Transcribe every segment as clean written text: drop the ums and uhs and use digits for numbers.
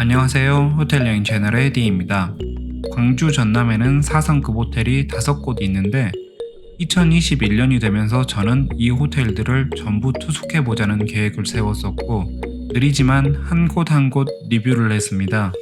안녕하세요. 호텔여행 채널의 D입니다. 광주 전남에는 4성급 호텔이 5곳 있는데 2021년이 되면서 저는 이 호텔들을 전부 투숙해보자는 계획을 세웠었고 느리지만 한 곳 한 곳 리뷰를 했습니다.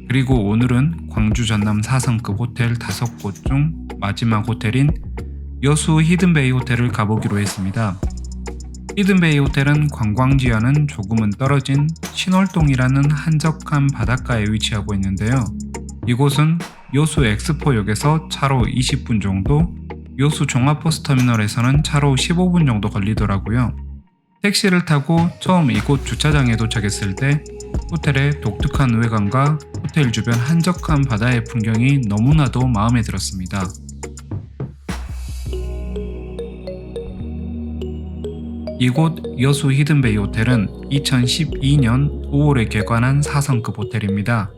그리고 오늘은 광주 전남 4성급 호텔 5곳 중 마지막 호텔인 여수 히든베이 호텔을 가보기로 했습니다. 히든베이 호텔은 관광지와는 조금은 떨어진 신월동이라는 한적한 바닷가에 위치하고 있는데요. 이곳은 여수 엑스포역에서 차로 20분 정도, 여수 종합버스터미널에서는 차로 15분 정도 걸리더라고요. 택시를 타고 처음 이곳 주차장에 도착했을 때 호텔의 독특한 외관과 호텔 주변 한적한 바다의 풍경이 너무나도 마음에 들었습니다. 이곳 여수 히든베이 호텔은 2012년 5월에 개관한 4성급 호텔입니다.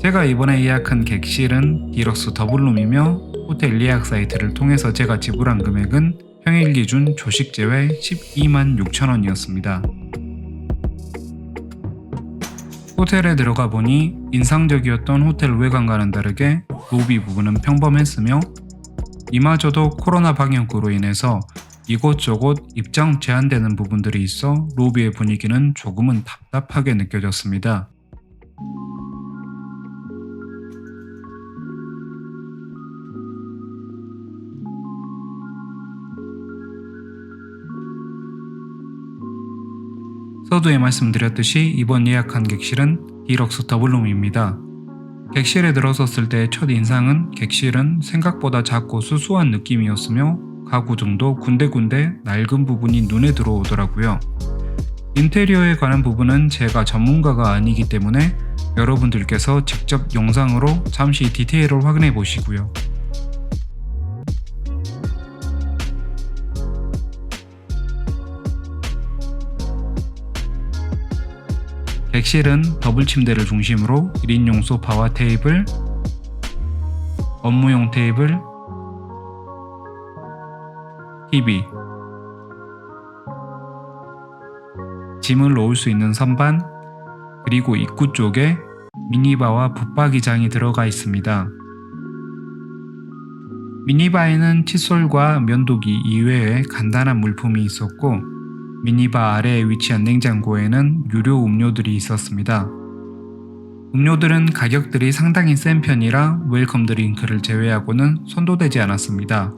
제가 이번에 예약한 객실은 디럭스 더블룸이며 호텔 예약 사이트를 통해서 제가 지불한 금액은 평일 기준 조식 제외 12만 6천 원이었습니다. 호텔에 들어가 보니 인상적이었던 호텔 외관과는 다르게 로비 부분은 평범했으며 이마저도 코로나 방역으로 인해서 이곳저곳 입장 제한되는 부분들이 있어 로비의 분위기는 조금은 답답하게 느껴졌습니다. 서두에 말씀드렸듯이 이번 예약한 객실은 디럭스 더블룸입니다. 객실에 들어섰을 때 첫 인상은 객실은 생각보다 작고 수수한 느낌이었으며 가구 등도 군데군데 낡은 부분이 눈에 들어오더라고요. 인테리어에 관한 부분은 제가 전문가가 아니기 때문에 여러분들께서 직접 영상으로 잠시 디테일을 확인해 보시고요. 객실은 더블 침대를 중심으로 1인용 소파와 테이블, 업무용 테이블, TV, 짐을 놓을 수 있는 선반, 그리고 입구 쪽에 미니바와 붙박이장이 들어가 있습니다. 미니바에는 칫솔과 면도기 이외에 간단한 물품이 있었고 미니바 아래에 위치한 냉장고에는 유료 음료들이 있었습니다. 음료들은 가격들이 상당히 센 편이라 웰컴 드링크를 제외하고는 손도대지 않았습니다.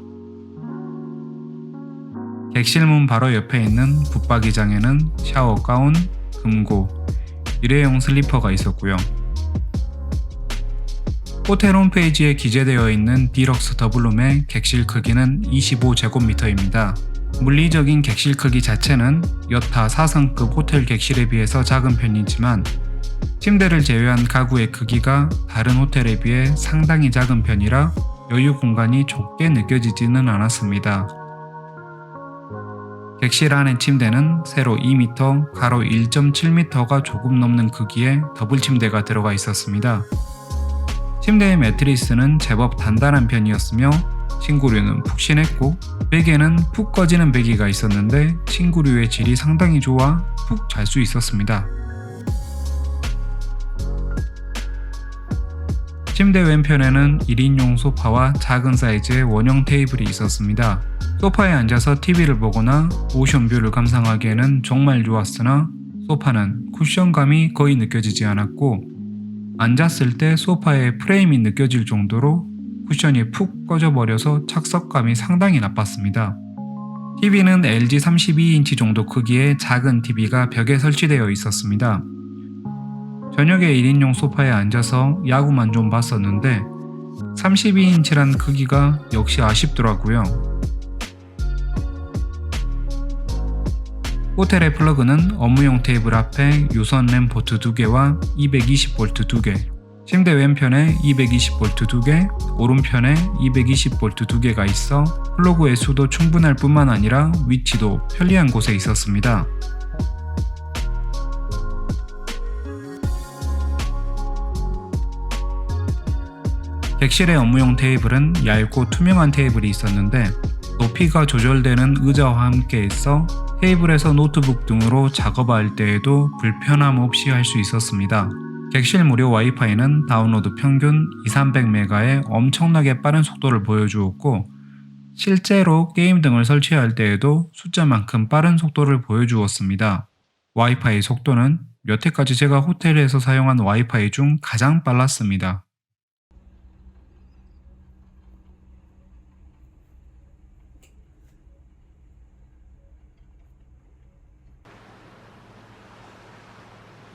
객실문 바로 옆에 있는 붙박이장에는 샤워 가운, 금고, 일회용 슬리퍼가 있었고요. 호텔 홈페이지에 기재되어 있는 디럭스 더블룸의 객실 크기는 25제곱미터입니다. 물리적인 객실 크기 자체는 여타 4성급 호텔 객실에 비해서 작은 편이지만 침대를 제외한 가구의 크기가 다른 호텔에 비해 상당히 작은 편이라 여유 공간이 좁게 느껴지지는 않았습니다. 객실 안의 침대는 세로 2m, 가로 1.7m가 조금 넘는 크기의 더블 침대가 들어가 있었습니다. 침대의 매트리스는 제법 단단한 편이었으며 침구류는 푹신했고 베개는 푹 꺼지는 베개가 있었는데 침구류의 질이 상당히 좋아 푹 잘 수 있었습니다. 침대 왼편에는 1인용 소파와 작은 사이즈의 원형 테이블이 있었습니다. 소파에 앉아서 TV를 보거나 오션뷰를 감상하기에는 정말 좋았으나 소파는 쿠션감이 거의 느껴지지 않았고 앉았을 때 소파의 프레임이 느껴질 정도로 쿠션이 푹 꺼져버려서 착석감이 상당히 나빴습니다. TV는 LG 32인치 정도 크기의 작은 TV가 벽에 설치되어 있었습니다. 저녁에 1인용 소파에 앉아서 야구만 좀 봤었는데 32인치란 크기가 역시 아쉽더라고요. 호텔의 플러그는 업무용 테이블 앞에 유선 램 포트 2개와 220V 2개, 침대 왼편에 220V 2개, 오른편에 220V 2개가 있어 플러그의 수도 충분할 뿐만 아니라 위치도 편리한 곳에 있었습니다. 객실의 업무용 테이블은 얇고 투명한 테이블이 있었는데 높이가 조절되는 의자와 함께 있어 테이블에서 노트북 등으로 작업할 때에도 불편함 없이 할 수 있었습니다. 객실 무료 와이파이는 다운로드 평균 200~300메가의 엄청나게 빠른 속도를 보여주었고 실제로 게임 등을 설치할 때에도 숫자만큼 빠른 속도를 보여주었습니다. 와이파이 속도는 여태까지 제가 호텔에서 사용한 와이파이 중 가장 빨랐습니다.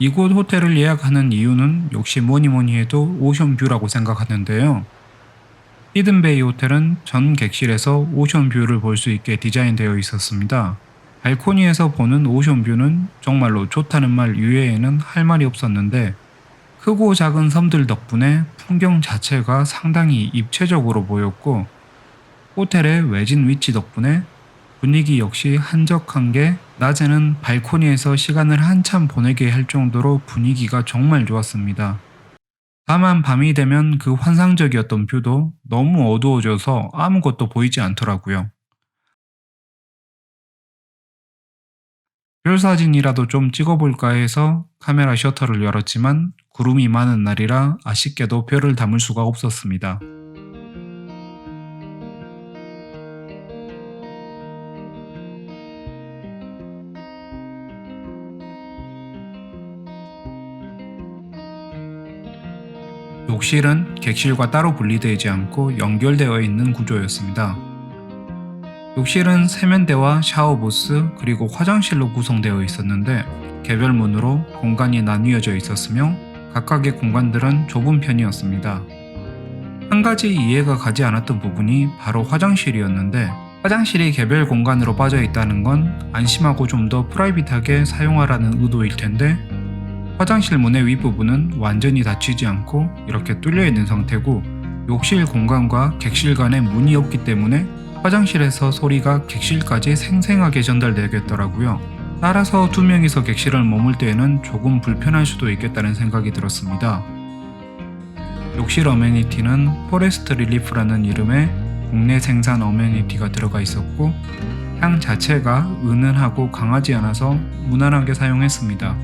이곳 호텔을 예약하는 이유는 역시 뭐니 해도 오션뷰라고 생각하는데요. 히든베이 호텔은 전 객실에서 오션뷰를 볼 수 있게 디자인되어 있었습니다. 발코니에서 보는 오션뷰는 정말로 좋다는 말 이외에는 할 말이 없었는데 크고 작은 섬들 덕분에 풍경 자체가 상당히 입체적으로 보였고 호텔의 외진 위치 덕분에 분위기 역시 한적한 게 낮에는 발코니에서 시간을 한참 보내게 할 정도로 분위기가 정말 좋았습니다. 다만 밤이 되면 그 환상적이었던 뷰도 너무 어두워져서 아무것도 보이지 않더라고요. 별 사진이라도 좀 찍어볼까 해서 카메라 셔터를 열었지만 구름이 많은 날이라 아쉽게도 별을 담을 수가 없었습니다. 욕실은 객실과 따로 분리되지 않고 연결되어 있는 구조였습니다. 욕실은 세면대와 샤워부스 그리고 화장실로 구성되어 있었는데 개별 문으로 공간이 나뉘어져 있었으며 각각의 공간들은 좁은 편이었습니다. 한 가지 이해가 가지 않았던 부분이 바로 화장실이었는데 화장실이 개별 공간으로 빠져 있다는 건 안심하고 좀 더 프라이빗하게 사용하라는 의도일 텐데 화장실 문의 윗부분은 완전히 닫히지 않고 이렇게 뚫려 있는 상태고 욕실 공간과 객실 간에 문이 없기 때문에 화장실에서 소리가 객실까지 생생하게 전달되겠더라고요. 따라서 두 명이서 객실을 머물 때에는 조금 불편할 수도 있겠다는 생각이 들었습니다. 욕실 어메니티는 포레스트 릴리프라는 이름의 국내 생산 어메니티가 들어가 있었고 향 자체가 은은하고 강하지 않아서 무난하게 사용했습니다.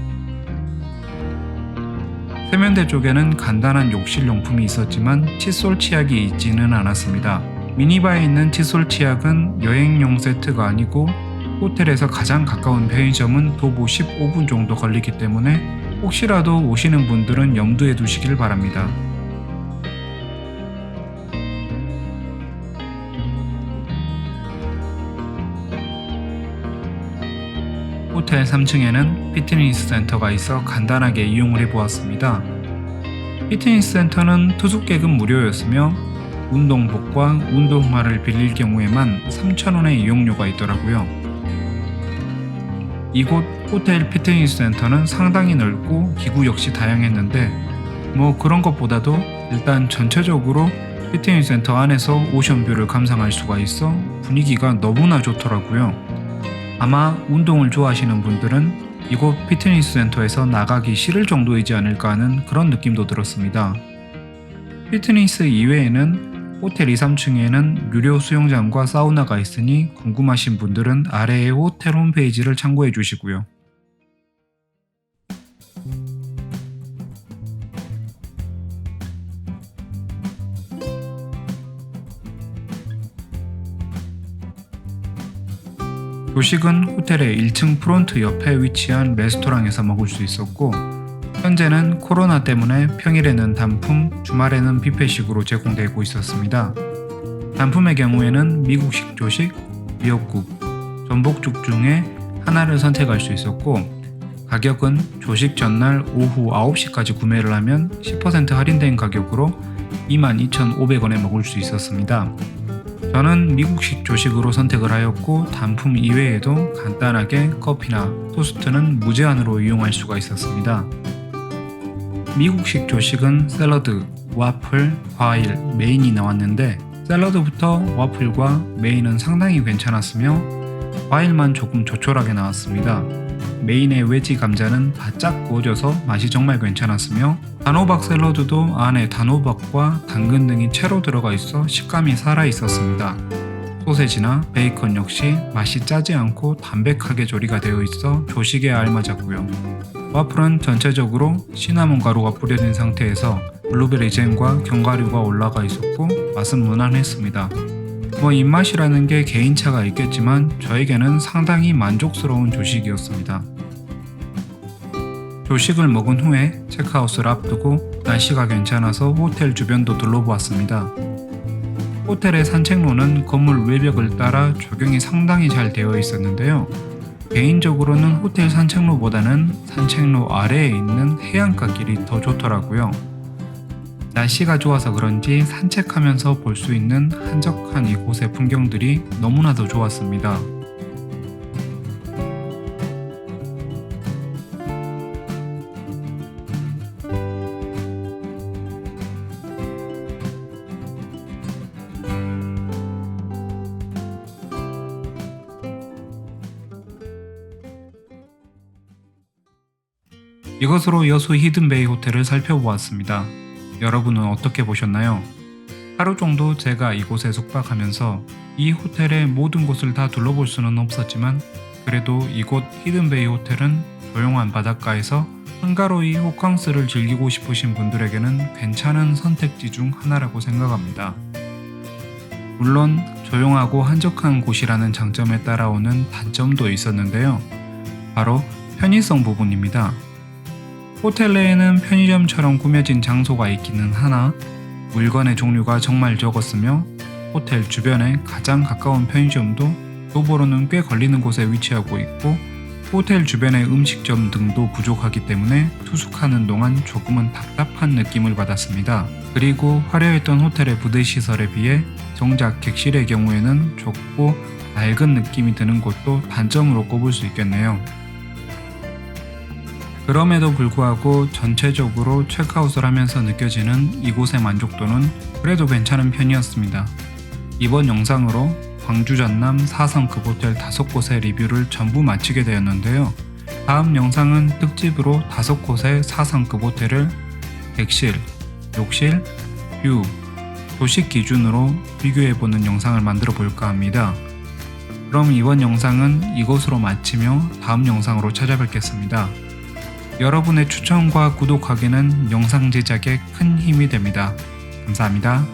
세면대 쪽에는 간단한 욕실 용품이 있었지만 칫솔 치약이 있지는 않았습니다. 미니바에 있는 칫솔 치약은 여행용 세트가 아니고 호텔에서 가장 가까운 편의점은 도보 15분 정도 걸리기 때문에 혹시라도 오시는 분들은 염두에 두시길 바랍니다. 호텔 3층에는 피트니스 센터가 있어 간단하게 이용을 해보았습니다. 피트니스 센터는 투숙객은 무료였으며 운동복과 운동화를 빌릴 경우에만 3,000원의 이용료가 있더라고요. 이곳 호텔 피트니스 센터는 상당히 넓고 기구 역시 다양했는데 뭐 그런 것보다도 일단 전체적으로 피트니스 센터 안에서 오션뷰를 감상할 수가 있어 분위기가 너무나 좋더라고요. 아마 운동을 좋아하시는 분들은 이곳 피트니스 센터에서 나가기 싫을 정도이지 않을까 하는 그런 느낌도 들었습니다. 피트니스 이외에는 호텔 2, 3층에는 유료 수영장과 사우나가 있으니 궁금하신 분들은 아래의 호텔 홈페이지를 참고해 주시고요. 조식은 호텔의 1층 프론트 옆에 위치한 레스토랑에서 먹을 수 있었고 현재는 코로나 때문에 평일에는 단품, 주말에는 뷔페식으로 제공되고 있었습니다. 단품의 경우에는 미국식 조식, 미역국, 전복죽 중에 하나를 선택할 수 있었고 가격은 조식 전날 오후 9시까지 구매를 하면 10% 할인된 가격으로 22,500원에 먹을 수 있었습니다. 저는 미국식 조식으로 선택을 하였고 단품 이외에도 간단하게 커피나 토스트는 무제한으로 이용할 수가 있었습니다. 미국식 조식은 샐러드, 와플, 과일, 메인이 나왔는데 샐러드부터 와플과 메인은 상당히 괜찮았으며 과일만 조금 조촐하게 나왔습니다. 메인의 외지 감자는 바짝 구워져서 맛이 정말 괜찮았으며 단호박 샐러드도 안에 단호박과 당근 등이 채로 들어가 있어 식감이 살아 있었습니다. 소세지나 베이컨 역시 맛이 짜지 않고 담백하게 조리가 되어 있어 조식에 알맞았고요. 와플은 전체적으로 시나몬 가루가 뿌려진 상태에서 블루베리 잼과 견과류가 올라가 있었고 맛은 무난했습니다. 입맛이라는 게 개인차가 있겠지만 저에게는 상당히 만족스러운 조식이었습니다. 조식을 먹은 후에 체크아웃을 앞두고 날씨가 괜찮아서 호텔 주변도 둘러보았습니다. 호텔의 산책로는 건물 외벽을 따라 조경이 상당히 잘 되어 있었는데요. 개인적으로는 호텔 산책로보다는 산책로 아래에 있는 해안가 길이 더 좋더라고요. 날씨가 좋아서 그런지 산책하면서 볼 수 있는 한적한 이곳의 풍경들이 너무나도 좋았습니다. 이것으로 여수 히든베이 호텔을 살펴보았습니다. 여러분은 어떻게 보셨나요? 하루 정도 제가 이곳에 숙박하면서 이 호텔의 모든 곳을 다 둘러볼 수는 없었지만 그래도 이곳 히든베이 호텔은 조용한 바닷가에서 한가로이 호캉스를 즐기고 싶으신 분들에게는 괜찮은 선택지 중 하나라고 생각합니다. 물론 조용하고 한적한 곳이라는 장점에 따라오는 단점도 있었는데요. 바로 편의성 부분입니다. 호텔 내에는 편의점처럼 꾸며진 장소가 있기는 하나 물건의 종류가 정말 적었으며 호텔 주변에 가장 가까운 편의점도 도보로는 꽤 걸리는 곳에 위치하고 있고 호텔 주변의 음식점 등도 부족하기 때문에 투숙하는 동안 조금은 답답한 느낌을 받았습니다. 그리고 화려했던 호텔의 부대시설에 비해 정작 객실의 경우에는 좁고 낡은 느낌이 드는 곳도 단점으로 꼽을 수 있겠네요. 그럼에도 불구하고 전체적으로 체크아웃을 하면서 느껴지는 이곳의 만족도는 그래도 괜찮은 편이었습니다. 이번 영상으로 광주 전남 4성급 호텔 5곳의 리뷰를 전부 마치게 되었는데요. 다음 영상은 특집으로 5곳의 4성급 호텔을 객실, 욕실, 뷰, 조식 기준으로 비교해보는 영상을 만들어 볼까 합니다. 그럼 이번 영상은 이것으로 마치며 다음 영상으로 찾아뵙겠습니다. 여러분의 추천과 구독하기는 영상 제작에 큰 힘이 됩니다. 감사합니다.